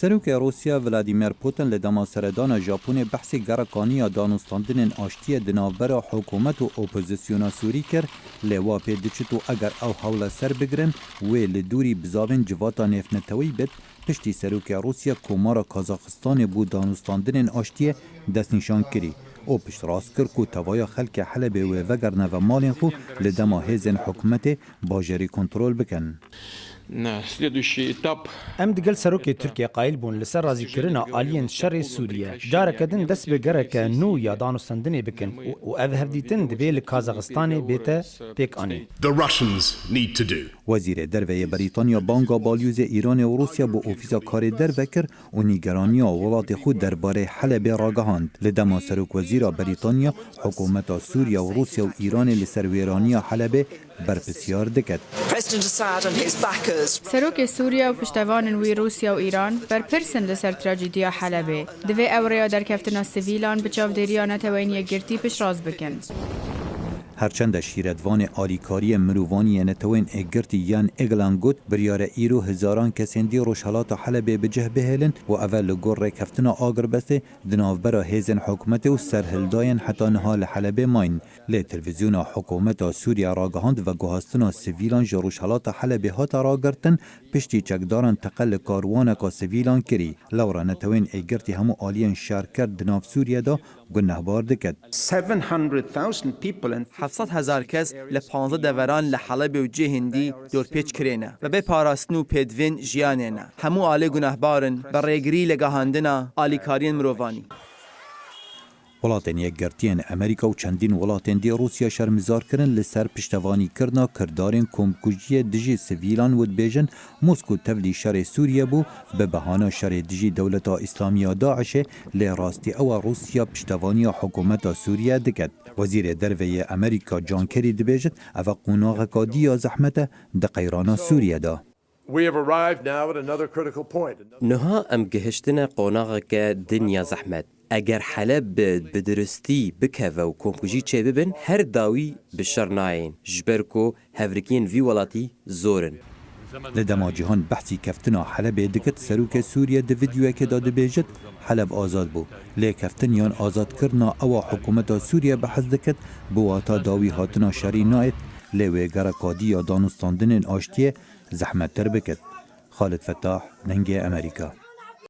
سروک روسیا ولادیمیر پوتین لدما سردان ژاپن بحث گرکانی دانستاندن آشتی دنابر حکومت و اپوزیسیون سوری کر لوا پیدچتو اگر او حول سر بگرن و لدوری بزاون جواتا نفنتوی بد پشتی سروک روسیا کومارا کازاخستان بود دانستاندن آشتی دست نشان کری او پشت راست کر کو توایا خلک حلب و وگرنه و مالین خو لدما هزن حکومت باجری کنترول بکن. ام دگل سروک ترکیه قائل بون لسر رازی کرنا آلین شر سوریه جارکدن دست بگرک نو یا دانستاندنی بکن و او هفدیتن دبیل کازاخستان بیت پیک آنی. وزیر دروی بریتانیا بانگا بالیوز ایران و روسیا با اوفیسا کار درو کر و نیگرانی ولات خود درباره حلب راگهاند. لدما سروک وزیر بریتانیا حکومت سوریا و روسیا و ایران لسر ویرانی حلب برپسیار دکد. سروک سوریا و پشتوان وی روسیا و ایران برپرسن لسر تراجیدیا حلبه دوی اوریا در کفتنا سویلان بچاودریانه توینی گرتی پش راز بکن. هرچند شیردوان آلیکاری مروانی نتوین اگرتی یان اگلانگوت بریار ایرو هزاران کسندی روشالات حلب بجه بهلن و اول گور کفتنا آگر بسته دناوبرا هیزن حکومت و سرهلداین حتی نهال حلب ماین لی تلویزیون حکومت سوریا راگهاند و گوهستنا سویلان جروشالات حلب هات راگرتن پشتی چکداران تقل کاروانکا سویلان کری لورا نتوین اگرتی همو آلین شارکر دناف سوریا دا گنهبار دکد. 700,000 کس لپانزه دوران لحلب و جه هندی دور پیچ کرینه و به پاراستنو پیدوین جیانینه همو آلی گناهبارن بر ریگری لگاهاندنا آلیکارین مروانی. ولاتن یکگرتین امریکا و چندین ولاتن دی روسیا شرمزار کرن لسر پشتوانی کرنا کردارین کمکوژی دجی سویلان ود بیجن موسکو تبلی شر سوریه بو به بهانه شر دجی دولتا اسلامی داعش لی راستی او روسیا پشتوانی حکومت سوریه دکد. وزیر دروی امریکا جان کری دبیجد او قوناغ کادی زحمت دقیران سوریه دا. نها ام گهشتن قوناغ که دنیا زحمت. اگر حلب بدرستی بکه و کمکوژی چه ببن هر داوی بشر ناین جبرکو هفرکین وی ولاتی زورن. لدما جهان بحثی کفتنا حلب دکت سروک سوریه ده ویدیو که داده بیجد حلب آزاد بو لی کفتن یان آزاد کرنا او حکومت سوریه بحث دکت بواتا داوی هاتنا شری نایت لی ویگر کادی یا دانستاندن آشتیه زحمت تر بکت. خالد فتاح، ننگ امریکا.